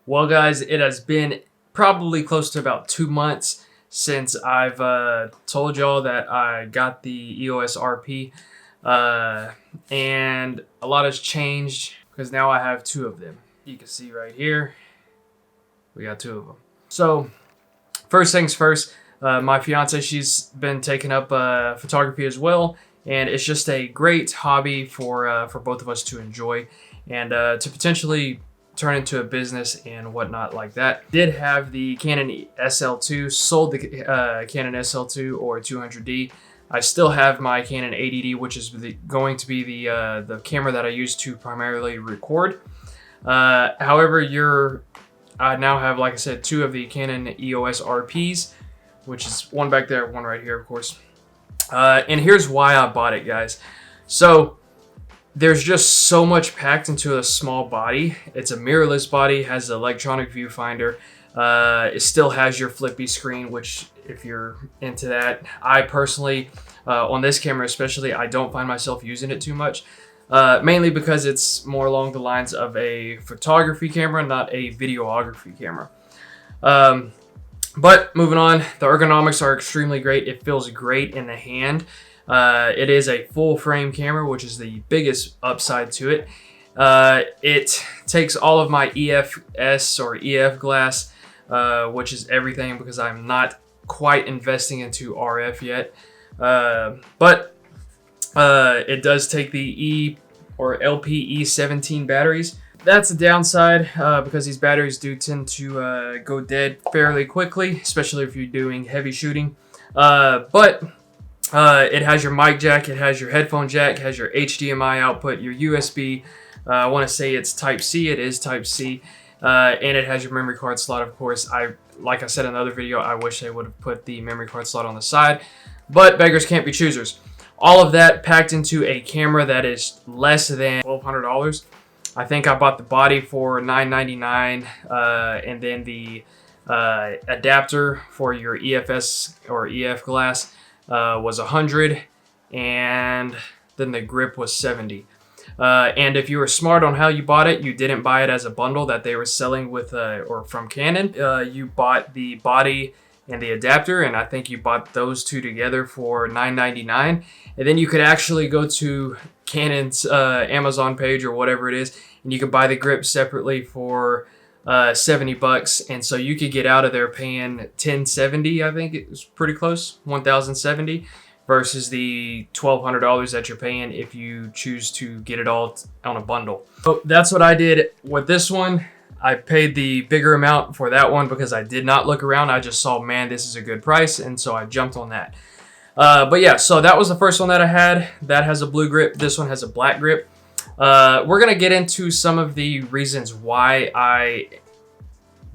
Well, guys, it has been probably close to about 2 months since I've told y'all that I got the EOS RP, and a lot has changed because now I have two of them. You can see right here, we got two of them. So, first things first, my fiance, she's been taking up photography as well, and it's just a great hobby for both of us to enjoy and to potentially turn into a business and whatnot like that. Did have the Canon SL2, sold the Canon SL2 or 200D. I still have my Canon 80D, which is going to be the camera that I use to primarily record. However, I now have, like I said, two of the Canon EOS RPs, which is one back there, one right here, of course. And here's why I bought it, guys. So there's just so much packed into a small body. It's a mirrorless body, has an electronic viewfinder. It still has your flippy screen, which if you're into that, I personally, on this camera especially, I don't find myself using it too much. Mainly because it's more along the lines of a photography camera, not a videography camera. But moving on, the ergonomics are extremely great. It feels great in the hand. It is a full frame camera, which is the biggest upside to it. It takes all of my EFS or EF glass, which is everything because I'm not quite investing into RF yet. But it does take the E or LPE17 batteries. That's a downside because these batteries do tend to go dead fairly quickly, especially if you're doing heavy shooting. But it has your mic jack, it has your headphone jack, it has your HDMI output, your USB. I want to say it's Type C. It is Type C. And it has your memory card slot, of course. Like I said in another video, I wish they would have put the memory card slot on the side. But beggars can't be choosers. All of that packed into a camera that is less than $1,200. I think I bought the body for $999, and then the adapter for your EFS or EF glass was $100, and then the grip was $70. And if you were smart on how you bought it, you didn't buy it as a bundle that they were selling with or from Canon. You bought the body and the adapter, and I think you bought those two together for $999. And then you could actually go to Canon's Amazon page or whatever it is, and you can buy the grip separately for $70, and so you could get out of there paying $1,070. I think it was pretty close, $1,070, versus the $1,200 that you're paying if you choose to get it all on a bundle. So that's what I did with this one. I paid the bigger amount for that one because I did not look around. I just saw, man, this is a good price, and so I jumped on that. But yeah, so that was the first one that I had. That has a blue grip. This one has a black grip. We're going to get into some of the reasons why I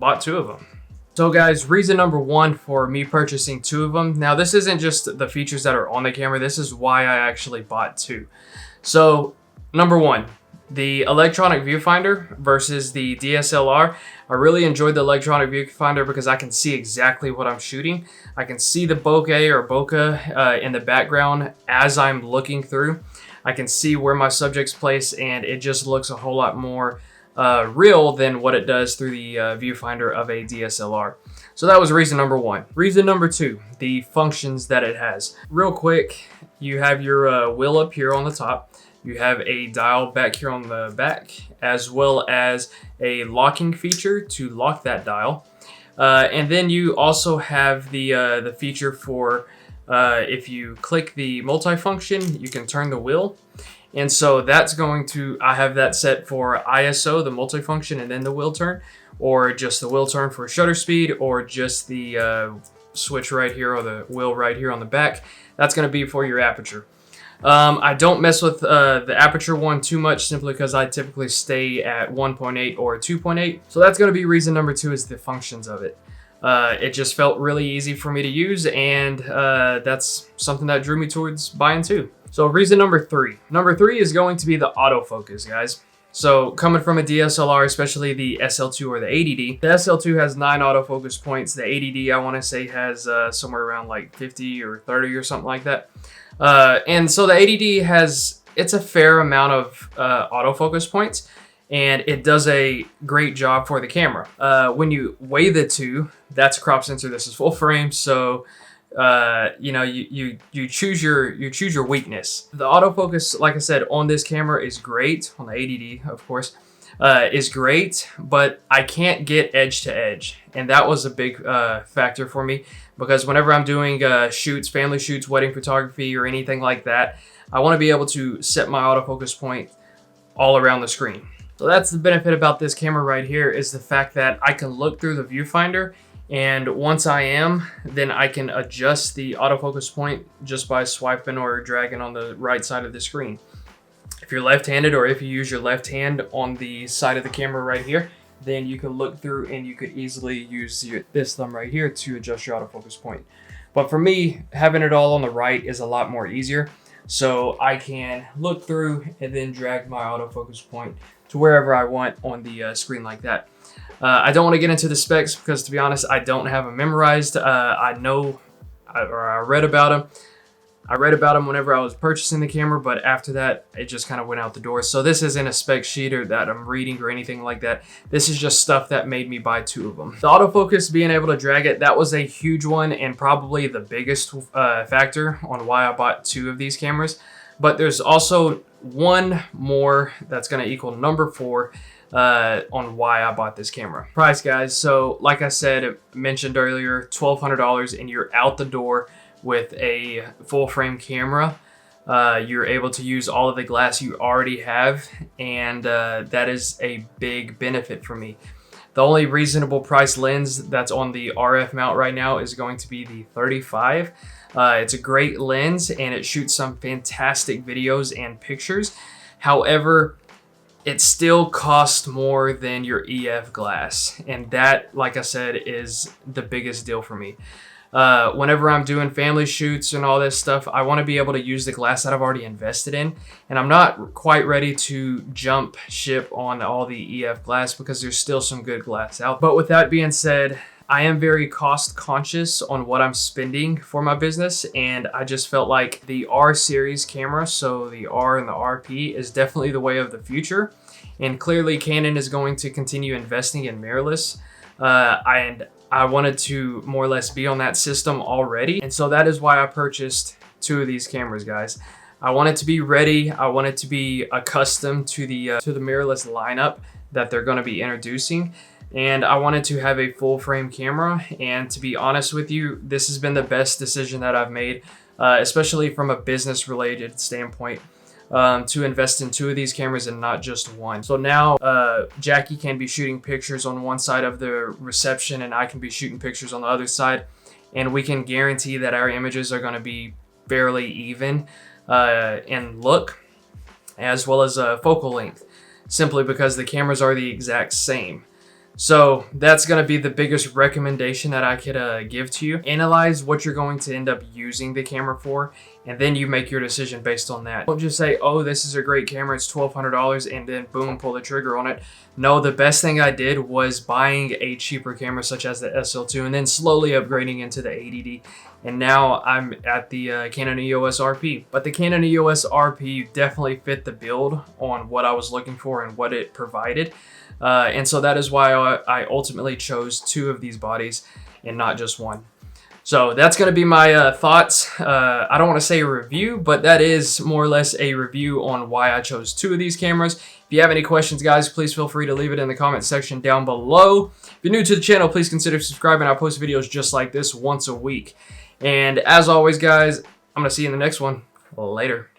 bought two of them. So guys, reason number one for me purchasing two of them. Now, this isn't just the features that are on the camera. This is why I actually bought two. So, number one, the electronic viewfinder versus the DSLR. I really enjoyed the electronic viewfinder because I can see exactly what I'm shooting. I can see the bokeh or bokeh in the background as I'm looking through. I can see where my subject's placed, and it just looks a whole lot more real than what it does through the viewfinder of a DSLR. So that was reason number one. Reason number two, the functions that it has. Real quick, you have your wheel up here on the top. You have a dial back here on the back, as well as a locking feature to lock that dial. And then you also have the feature for if you click the multifunction, you can turn the wheel. And so that's going to, I have that set for ISO, the multifunction, and then the wheel turn, or just the wheel turn for shutter speed, or just the switch right here, or the wheel right here on the back. That's going to be for your aperture. I don't mess with the aperture one too much simply because I typically stay at 1.8 or 2.8. So that's going to be reason number two, is the functions of it. It just felt really easy for me to use, and that's something that drew me towards buying two. So reason number three. Number three is going to be the autofocus, guys. So coming from a DSLR, especially the SL2 or the 80D, the SL2 has 9 autofocus points. The 80D, I want to say, has somewhere around like 50 or 30 or something like that. And so the 80D has, it's a fair amount of autofocus points. and it does a great job for the camera. When you weigh the two, that's a crop sensor. This is full frame, so you know, you choose your weakness. The autofocus, like I said, on this camera is great, on the 80D, of course, is great, but I can't get edge to edge, and that was a big factor for me, because whenever I'm doing shoots, family shoots, wedding photography, or anything like that, I want to be able to set my autofocus point all around the screen. So that's the benefit about this camera right here, is the fact that I can look through the viewfinder, and once I am, then I can adjust the autofocus point just by swiping or dragging on the right side of the screen. If you're left-handed, or if you use your left hand on the side of the camera right here, then you can look through and you could easily use this thumb right here to adjust your autofocus point. But for me, having it all on the right is a lot more easier. So I can look through and then drag my autofocus point to wherever I want on the screen like that. I don't want to get into the specs because, to be honest, I don't have them memorized. I read about them. I read about them whenever I was purchasing the camera, but after that, it just kind of went out the door. So this isn't a spec sheet or that I'm reading or anything like that. This is just stuff that made me buy two of them. The autofocus, being able to drag it, that was a huge one and probably the biggest factor on why I bought two of these cameras. But there's also one more that's going to equal number 4 on why I bought this camera. Price, guys. So like I said, mentioned earlier, $1,200 and you're out the door with a full frame camera. You're able to use all of the glass you already have, and that is a big benefit for me. The only reasonable price lens that's on the RF mount right now is going to be the 35. It's a great lens and it shoots some fantastic videos and pictures. However, it still costs more than your EF glass, and that, like I said, is the biggest deal for me. Whenever I'm doing family shoots and all this stuff, I want to be able to use the glass that I've already invested in, and I'm not quite ready to jump ship on all the EF glass because there's still some good glass out. But with that being said, I am very cost conscious on what I'm spending for my business, and I just felt like the R series camera, so the R and the RP, is definitely the way of the future. And clearly Canon is going to continue investing in mirrorless, and I wanted to more or less be on that system already. And so that is why I purchased two of these cameras, guys. I wanted to be ready. I wanted to be accustomed to the mirrorless lineup that they're going to be introducing. And I wanted to have a full frame camera. And to be honest with you, this has been the best decision that I've made, especially from a business related standpoint, to invest in two of these cameras and not just one. So now Jackie can be shooting pictures on one side of the reception and I can be shooting pictures on the other side. And we can guarantee that our images are going to be fairly even in look as well as focal length, simply because the cameras are the exact same. So that's going to be the biggest recommendation that I could give to you. Analyze what you're going to end up using the camera for, and then you make your decision based on that. Don't just say, oh, this is a great camera, it's $1,200, and then boom, pull the trigger on it. No, the best thing I did was buying a cheaper camera such as the SL2 and then slowly upgrading into the 80D. And now I'm at the Canon EOS RP. But the Canon EOS RP definitely fit the build on what I was looking for and what it provided. And so that is why I ultimately chose two of these bodies and not just one. So that's going to be my thoughts. I don't want to say a review, but that is more or less a review on why I chose two of these cameras. If you have any questions, guys, please feel free to leave it in the comment section down below. If you're new to the channel, please consider subscribing. I post videos just like this once a week. And as always, guys, I'm going to see you in the next one. Later.